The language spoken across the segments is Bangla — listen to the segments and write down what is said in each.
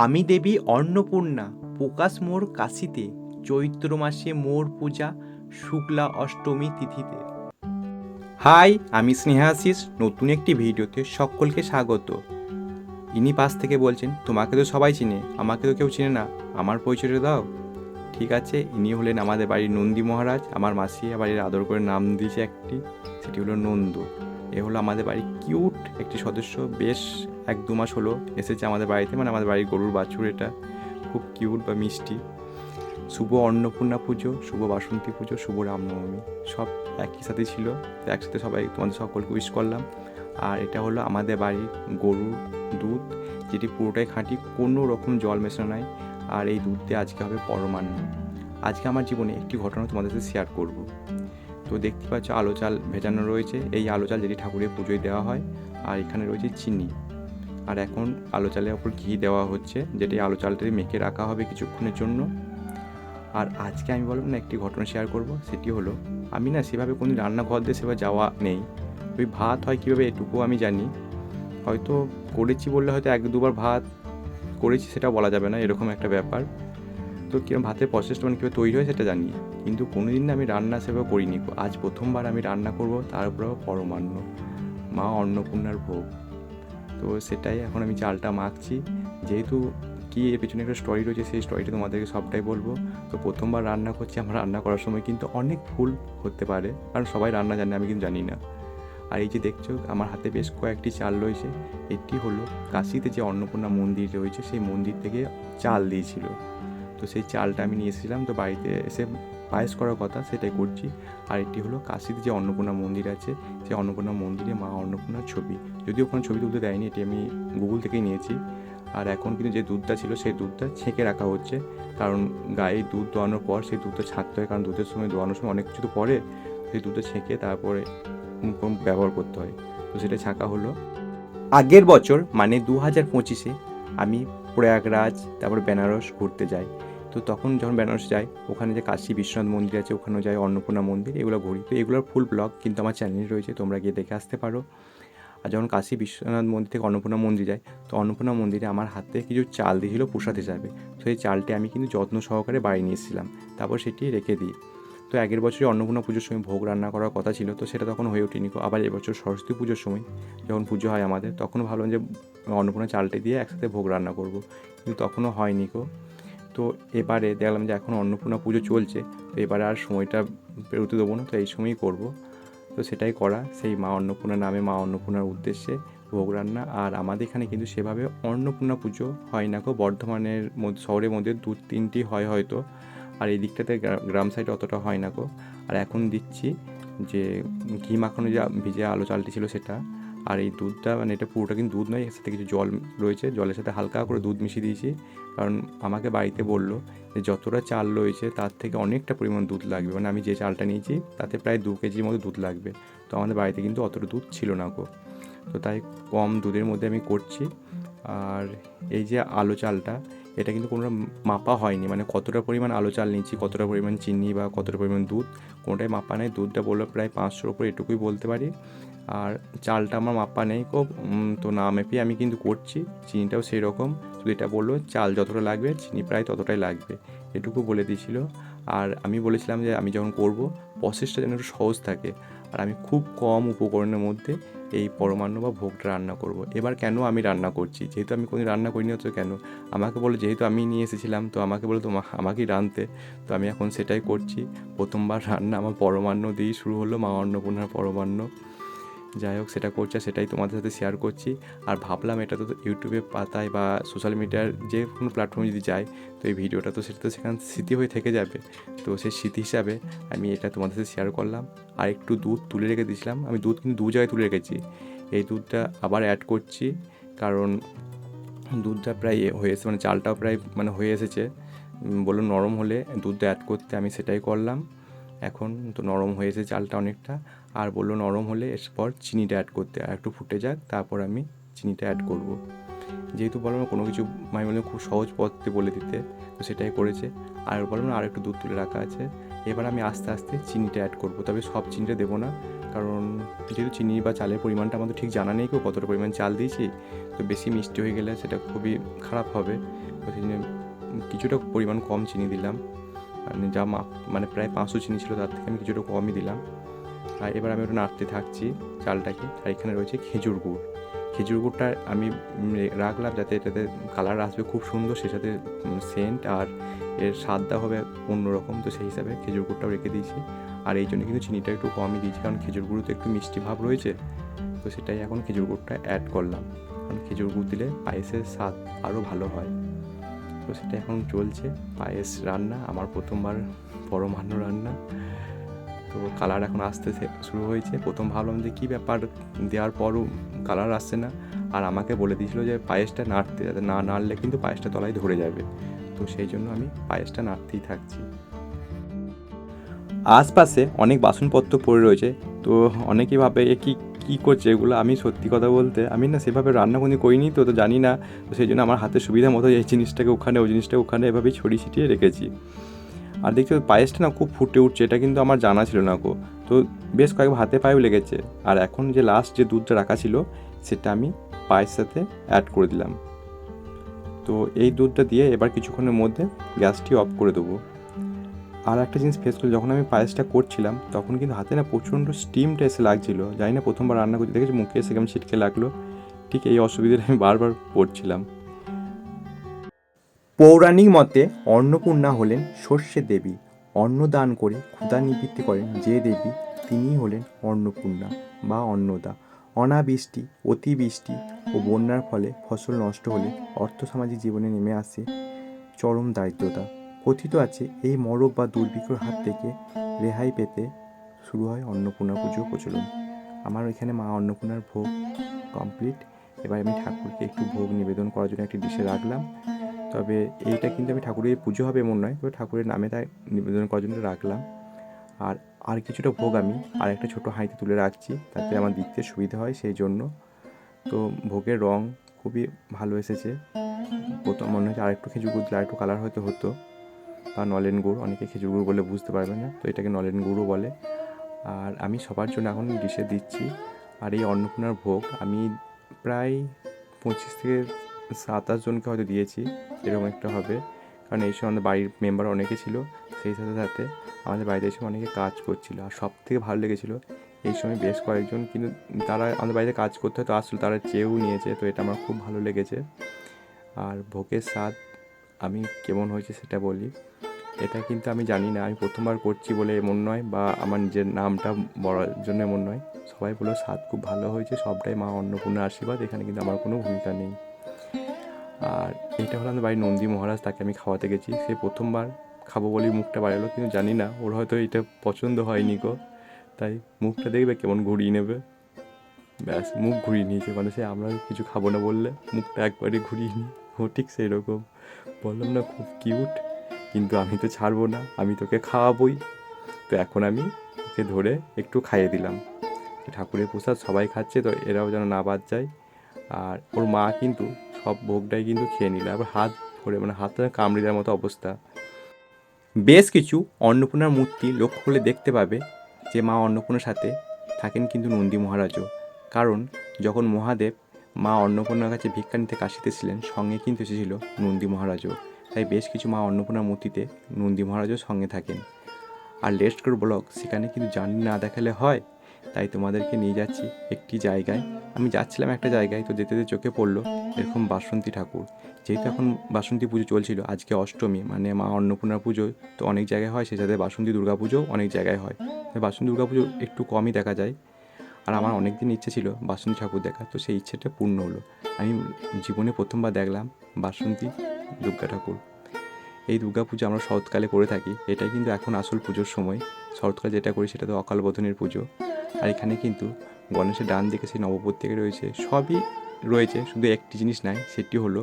আমি দেবী অন্নপূর্ণা, প্রকাশ মোর কাশীতে, চৈত্র মাসে মোর পূজা, শুক্লা অষ্টমী তিথিতে। হাই, আমি স্নেহাশিস, নতুন একটি ভিডিওতে সকলকে স্বাগত। ইনি পাশ থেকে বলছেন, তোমাকে তো সবাই চিনে, আমাকে তো কেউ চিনে না, আমার পরিচয়টা দাও। ঠিক আছে, ইনি হলেন আমাদের বাড়ির নন্দী মহারাজ। আমার মাসি বাড়ির আদর করে নাম দিয়েছে একটি, সেটি হলো নন্দু। এ হলো আমাদের বাড়ির কিউট একটি সদস্য। বেশ 1-2 মাস হলো এসেছে আমাদের বাড়িতে, মানে আমাদের বাড়ির গরুর বাছুর। এটা খুব কিউট বা মিষ্টি। শুভ অন্নপূর্ণা পুজো, শুভ বাসন্তী পুজো, শুভ রামনবমী, সব একই সাথে ছিল। তো একসাথে সবাই তোমাদের সকলকে উইশ করলাম। আর এটা হলো আমাদের বাড়ির গরুর দুধ, যেটি পুরোটাই খাঁটি, কোনো রকম জল মেশানো নাই। আর এই দুধ দিয়ে আজকে হবে পরমান্ন। আজকে আমার জীবনে একটি ঘটনা তোমাদের সাথে শেয়ার করব। তো দেখতে পাচ্ছ আলো চাল ভেজানো রয়েছে, এই আলো চাল যেটি ঠাকুরের পুজোয় দেওয়া হয়। আর এখানে রয়েছে চিনি। আর এখন আলো চালের ওপর ঘি দেওয়া হচ্ছে, যেটি আলো চালটি মেখে রাখা হবে কিছুক্ষণের জন্য। আর আজকে আমি বললাম না একটি ঘটনা শেয়ার করব, সেটি হলো আমি না সেভাবে কোনো রান্নাঘর দিয়ে সেভাবে যাওয়া নেই। ওই ভাত হয় কীভাবে এটুকু আমি জানি, হয়তো করেছি বললে হয়তো 1-2বার ভাত করেছি, সেটা বলা যাবে না, এরকম একটা ব্যাপার। তো কীরকম ভাতের প্রসেসটা মানে কীভাবে তৈরি হয় সেটা জানি, কিন্তু কোনো দিন আমি রান্না সেভাবে করিনি। আজ প্রথমবার আমি রান্না করব, তার উপরেও পরমান্ন, মা অন্নপূর্ণার ভোগ। তো সেটাই এখন আমি চালটা মাখছি। যেহেতু কি এর পেছনে একটা স্টোরি রয়েছে, সেই স্টোরিটা তোমাদেরকে সবটাই বলবো। তো প্রথমবার রান্না করছি, আমার রান্না করার সময় কিন্তু অনেক ভুল হতে পারে, কারণ সবাই রান্না জানে, আমি কিন্তু জানি না। আর এই যে দেখছো আমার হাতে বেশ কয়েকটি চাল রয়েছে, এটি হলো কাশীতে যে অন্নপূর্ণা মন্দির রয়েছে সেই মন্দির থেকে চাল দিয়েছিল। তো সেই চালটা আমি নিয়ে এসেছিলাম, তো বাড়িতে এসে পায়েস করার কথা, সেটাই করছি। আর এটি হলো কাশীতে যে অন্নপূর্ণা মন্দির আছে, সেই অন্নপূর্ণা মন্দিরে মা অন্নপূর্ণার ছবি। যদিও ওখানে ছবি তুলতে দেয়নি, এটি আমি গুগল থেকেই নিয়েছি। আর এখন কিন্তু যে দুধটা ছিল সেই দুধটা ছেঁকে রাখা হচ্ছে, কারণ গায়ে দুধ দোয়ানোর পর সেই দুধটা ছাঁকতে হয়, কারণ দুধের সময় দোয়ানোর সময় অনেক কিছু তো পড়ে, সেই দুধটা ছেঁকে তারপরে ব্যবহার করতে হয়। তো সেটা ছাঁকা হলো। আগের বছর মানে 2025-এ আমি প্রয়াগরাজ, তারপর বেনারস ঘুরতে যাই। তো তখন যখন বেনারস যাই, ওখানে যে কাশী বিশ্বনাথ মন্দির আছে ওখানেও যাই, অন্নপূর্ণা মন্দির, এগুলো ঘুরি। তো এগুলোর ফুল ব্লগ কিন্তু আমার চ্যানেলে রয়েছে, তোমরা গিয়ে দেখে আসতে পারো। আর যখন কাশী বিশ্বনাথ মন্দির থেকে অন্নপূর্ণা মন্দির যাই, তো অন্নপূর্ণা মন্দিরে আমার হাতে কিছু চাল দিয়েছিল প্রসাদ হিসাবে। তো এই চালটি আমি কিন্তু যত্ন সহকারে বাড়ি নিয়ে এসেছিলাম, তারপর সেটি রেখে দিই। তো আগের বছরই অন্নপূর্ণা পুজোর সময় ভোগ রান্না করার কথা ছিল, তো সেটা তখন হয়ে ওঠেনি। আবার এবছর সরস্বতী পুজোর সময় যখন পুজো হয় আমাদের, তখনও ভাবলাম যে অন্নপূর্ণা চালটি দিয়ে একসাথে ভোগ রান্না করব, কিন্তু তখনও হয়নি গো। তো এবারে দেখলাম যে এখন অন্নপূর্ণা পুজো চলছে, তো এবারে আর সময়টা পেরোতে দেবো না, তো এই সময়ই করব। তো সেটাই করা, সেই মা অন্নপূর্ণার নামে, মা অন্নপূর্ণার উদ্দেশ্যে ভোগ রান্না। আর আমাদের এখানে কিন্তু সেভাবে অন্নপূর্ণা পুজো হয় না গো, বর্ধমানের মধ্যে শহরের মধ্যে 2-3টি হয় হয়তো, আর এই দিকটাতে গ্রাম সাইডে অতটা হয় না গো। আর এখন দিচ্ছি যে ঘি মাখানো যে ভিজে আলো চালটি ছিল সেটা। আর এই দুধটা মানে এটা পুরোটা কিন্তু দুধ নয়, এর সাথে কিছু জল রয়েছে, জলের সাথে হালকা করে দুধ মিশিয়ে দিয়েছি। কারণ আমাকে বাড়িতে বললো যে যতটা চাল রয়েছে তার থেকে অনেকটা পরিমাণ দুধ লাগবে, মানে আমি যে চালটা নিয়েছি তাতে প্রায় 2 কেজির মতো দুধ লাগবে। তো আমাদের বাড়িতে কিন্তু অতটা দুধ ছিল না গো, তো তাই কম দুধের মধ্যে আমি করছি। আর এই যে আলো চালটা, এটা কিন্তু কোনো মাপা হয়নি, মানে কতটা পরিমাণ আলো চাল নিচ্ছি, কতটা পরিমাণ চিনি বা কতটা পরিমাণ দুধ, কোনোটাই মাপা নেই। দুধটা বললো প্রায় 500-র ওপর, এটুকুই বলতে পারি। আর চালটা আমার মাপা নেই গো, তো না মেপে আমি কিন্তু করছি। চিনিটাও সেই রকম, শুধু এটা বললো চাল যতটা লাগবে চিনি প্রায় ততটাই লাগবে, এটুকু বলে দিয়েছিল। আর আমি বলেছিলাম যে আমি যখন করব প্রসেসটা যেন একটু সহজ থাকে, আর আমি খুব কম উপকরণের মধ্যে এই পরমান্ন বা ভোগটা রান্না করব। এবার কেন আমি রান্না করছি, যেহেতু আমি কোনোদিন রান্না করিনি, তো কেন আমাকে বলো, যেহেতু আমি নিয়ে এসেছিলাম তো আমাকে বলো তো আমাকেই রাঁধতে, তো আমি এখন সেটাই করছি। প্রথমবার রান্না আমার পরমান্ন দিয়েই শুরু হলো, মা অন্নপূর্ণার পরমান্ন। যাই হোক, সেটা করছি আর সেটাই তোমাদের সাথে শেয়ার করছি। আর ভাবলাম এটা তো ইউটিউবে পাতায় বা সোশ্যাল মিডিয়ার যে কোনো প্ল্যাটফর্মে যদি যাই, তো এই ভিডিওটা তো সেটা তো সেখানে স্মৃতি হয়ে থেকে যাবে। তো সেই স্মৃতি হিসাবে আমি এটা তোমাদের সাথে শেয়ার করলাম। আর একটু দুধ তুলে রেখে দিয়েছিলাম, আমি দুধ কিন্তু 2 জায়গায় তুলে রেখেছি। এই দুধটা আবার অ্যাড করছি, কারণ দুধটা প্রায় হয়ে এসেছে, মানে চালটাও প্রায় মানে হয়ে এসেছে। বললো নরম হলে দুধটা অ্যাড করতে, আমি সেটাই করলাম। এখন তো নরম হয়ে এসেছে চালটা অনেকটা। আর বললো নরম হলে এরপর চিনিটা অ্যাড করতে, আর একটু ফুটে যাক তারপর আমি চিনিটা অ্যাড করব। যেহেতু বললাম না কোনো কিছু আমি বললাম খুব সহজ পদ্ধতি বলে দিতে, তো সেটাই করেছে। আর বললাম না আর একটু দুধ তুলে রাখা আছে, এবার আমি আস্তে আস্তে চিনিটা অ্যাড করব। তবে সব চিনিটা দেবো না, কারণ যেহেতু চিনি বা চালের পরিমাণটা আমাদের ঠিক জানা নেই কতটা পরিমাণ চাল দিয়েছি, তো বেশি মিষ্টি হয়ে গেলে সেটা খুবই খারাপ হবে। তো সেই জন্য কিছুটা পরিমাণ কম চিনি দিলাম, মানে যা মাপ মানে প্রায় 500 চিনি ছিল তার থেকে আমি কিছুটা কমই দিলাম। আর এবার আমি ওটা নাড়তে থাকছি চালটাকে। আর এখানে রয়েছে খেজুর গুড়। খেজুর গুড়টা আমি রাখলাম যাতে এটাতে কালার আসবে খুব সুন্দর, সেই সাথে সেন্ট আর এর স্বাদটা হবে অন্যরকম, তো সেই হিসাবে খেজুর গুড়টাও রেখে দিয়েছি। আর এই জন্য কিন্তু চিনিটা একটু কমই দিয়েছি, কারণ খেজুর গুঁড়ো তো একটু মিষ্টি ভাব রয়েছে, তো সেটাই এখন খেজুর গুড়টা অ্যাড করলাম, কারণ খেজুর গুড় দিলে পায়েসের স্বাদ আরও ভালো হয়। তো সেটা এখন চলছে পায়েস রান্না, আমার প্রথমবার পরমান্ন রান্না। তো কালার এখন আসতে শুরু হয়েছে। প্রথম ভাবলাম যে কী ব্যাপার, দেওয়ার পরও কালার আসছে না, আর আমাকে বলে দিয়েছিল যে পায়েসটা নাড়তে, যাতে না নাড়লে কিন্তু পায়েসটা তলায় ধরে যাবে, তো সেই জন্য আমি পায়েসটা নাড়তেই থাকছি। আশপাশে অনেক বাসনপত্র পড়ে রয়েছে, তো অনেকেই ভাবে এ কী করছে এগুলো। আমি সত্যি কথা বলতে আমি না সেভাবে রান্না কোনো করিনি, তো জানি না, তো সেই জন্য আমার হাতের সুবিধা মতো এই জিনিসটাকে ওখানে, ওই জিনিসটা ওখানে এভাবেই ছড়িয়ে ছিটিয়ে রেখেছি। আর দেখছি পায়েসটা না খুব ফুটে উঠছে, এটা কিন্তু আমার জানা ছিল না গো। তো বেশ কয়েকবার হাতে পায়েও লেগেছে। আর এখন যে লাস্ট যে দুধটা রাখা ছিল সেটা আমি পায়েসের সাথে অ্যাড করে দিলাম। তো এই দুধটা দিয়ে এবার কিছুক্ষণের মধ্যে গ্যাসটি অফ করে দেবো। আর একটা জিনিস ফেস করি, যখন আমি পায়েসটা করছিলাম তখন কিন্তু হাতে না প্রচণ্ড স্টিমটা এসে লাগছিল। জানি না প্রথমবার রান্না করতে দেখেছি মুখে এসে কেমন ছিটকে লাগলো, ঠিক এই অসুবিধাটা আমি বারবার পড়ছিলাম। পৌরাণিক মতে অন্নপূর্ণা হলেন শস্যের দেবী। অন্ন দান করে ক্ষুধা নিবৃত্তি করেন যে দেবী, তিনিই হলেন অন্নপূর্ণা বা অন্নদা। অনাবৃষ্টি, অতিবৃষ্টি ও বন্যার ফলে ফসল নষ্ট হলে অর্থসামাজিক জীবনে নেমে আসে চরম দারিদ্রতা। কথিত আছে এই মরক বা দুর্ভিক্ষর হাত থেকে রেহাই পেতে শুরু হয় অন্নপূর্ণা পুজোর প্রচলন। আমার এখানে মা অন্নপূর্ণার ভোগ কমপ্লিট। এবার আমি ঠাকুরকে একটু ভোগ নিবেদন করার জন্য একটি ডিশে রাখলাম। তবে এইটা কিন্তু আমি ঠাকুরের পুজো হবে এমন নয়, তবে ঠাকুরের নামে তাই নিবেদন করার জন্য রাখলাম। আর কিছুটা ভোগ আমি আর একটা ছোটো হাঁড়িতে তুলে রাখছি, তাতে আমার দিতে সুবিধা হয় সেই জন্য। তো ভোগের রং খুবই ভালো এসেছে। প্রথম মনে হচ্ছে আরেকটু খেজুর গুড় দিলে আরেকটু কালার হয়তো হতো, বা নলেন গুড়, অনেকে খেজুর গুড় বলে বুঝতে পারবে না, তো এটাকে নলেন গুড়ও বলে। আর আমি সবার জন্য এখন ডিশে দিচ্ছি। আর এই অন্নপূর্ণার ভোগ আমি প্রায় 25 থেকে 27 জনকে হয়তো দিয়েছি, এরকম একটা হবে। কারণ এই সময় আমাদের বাড়ির মেম্বার অনেকে ছিল, সেই সাথে সাথে আমাদের বাড়িতে এসে অনেকে কাজ করছিল। আর সব থেকে ভালো লেগেছিলো এই সময় বেশ কয়েকজন কিন্তু তারা আমাদের বাড়িতে কাজ করতে হয়তো আসলো, তারা চেয়েও নিয়েছে, তো এটা আমার খুব ভালো লেগেছে। আর ভোগের স্বাদ আমি কেমন হয়েছে সেটা বলি। এটা কিন্তু আমি জানি না, আমি প্রথমবার করছি বলে এমন নয়, বা আমার নিজের নামটা বলার জন্য এমন নয়। সবাই বললো স্বাদ খুব ভালো হয়েছে, সবটাই মা অন্নপূর্ণার আশীর্বাদ, এখানে কিন্তু আমার কোনো ভূমিকা নেই। আর এটা হলো আমাদের বাড়ির নন্দী মহারাজ, তাকে আমি খাওয়াতে গেছি। সে প্রথমবার খাবো বলেই মুখটা বাড়ালো, কিন্তু জানি না ওর হয়তো এটা পছন্দ হয়নি গো, তাই মুখটা দেখবে কেমন ঘুরিয়ে নেবে, ব্যাস মুখ ঘুরিয়ে নিয়েছে। মানে সে আমরা কিছু খাবো না বললে মুখটা একবারে ঘুরিয়ে নিই, ও ঠিক সেই রকম। বললাম না খুব কিউট, কিন্তু আমি তো ছাড়বো না, আমি তোকে খাওয়াবোই। তো এখন আমি ওকে ধরে একটু খাইয়ে দিলাম। ঠাকুরের প্রসাদ সবাই খাচ্ছে, তো এরাও যেন না বাদ যায়। আর ওর মা কিন্তু সব ভোগটাই কিন্তু খেয়ে নিল, আবার হাত ভরে, মানে হাতটা কামড়ে দেওয়ার মতো অবস্থা। বেশ কিছু অন্নপূর্ণার মূর্তি লক্ষ্য করলে দেখতে পাবে যে মা অন্নপূর্ণার সাথে থাকেন কিন্তু নন্দী মহারাজও। কারণ যখন মহাদেব মা অন্নপূর্ণার কাছে ভিক্ষা নিতে কাশিতে ছিলেন, সঙ্গে কিন্তু এসেছিল নন্দী মহারাজও। তাই বেশ কিছু মা অন্নপূর্ণার মূর্তিতে নন্দী মহারাজও সঙ্গে থাকেন। আর লেটস গো ব্লগ, সেখানে কিন্তু জার্নি না দেখালে হয়, তাই তোমাদেরকে নিয়ে যাচ্ছি একটি জায়গায়। আমি যাচ্ছিলাম একটা জায়গায়, তো যেতে যেতে চোখে পড়লো এরকম বাসন্তী ঠাকুর। যেহেতু এখন বাসন্তী পুজো চলছিল, আজকে অষ্টমী, মানে মা অন্নপূর্ণার পুজো তো অনেক জায়গায় হয়, সেই সাথে বাসন্তী দুর্গা পুজোও অনেক জায়গায় হয়। বাসন্তী দুর্গা পুজো একটু কমই দেখা যায়। আর আমার অনেক দিন ইচ্ছে ছিল বাসন্তী ঠাকুর দেখা, তো সেই ইচ্ছেটা পূর্ণ হলো। আমি জীবনে প্রথমবার দেখলাম বাসন্তী দুর্গা ঠাকুর। এই দুর্গা পুজো আমরা শরৎকালে করে থাকি, এটাই কিন্তু এখন আসল পুজোর সময়। শরৎকালে যেটা করি সেটা তো অকাল বোধনের পুজো। আর এখানে কিন্তু গণেশের ডান দিকে সেই নবপ্রত্যেকে রয়েছে, সবই রয়েছে, শুধু একটি জিনিস নাই, সেটি হলো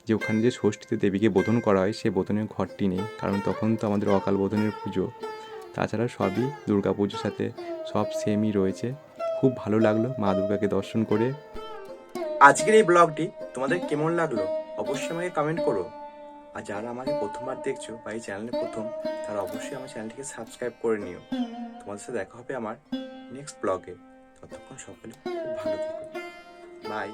যে ওখানে যে ষষ্ঠীতে দেবীকে বোধন করা হয় সেই বোধনের ঘরটি নেই, কারণ তখন তো আমাদের অকাল বোধনের পুজো। তাছাড়া সবই দুর্গা পুজোর সাথে সব সেমই রয়েছে। খুব ভালো লাগলো মা দুর্গাকে দর্শন করে। আজকের এই ব্লগটি তোমাদের কেমন লাগলো অবশ্যই আমাকে কমেন্ট করো। আর যারা আমাকে প্রথমবার দেখছো বা এই চ্যানেলে প্রথম, তারা অবশ্যই আমার চ্যানেলটিকে সাবস্ক্রাইব করে নিও। তোমাদের সাথে দেখা হবে আমার নেক্সট ব্লগে। ততক্ষণ সকলে খুব ভালো থেকো, বাই।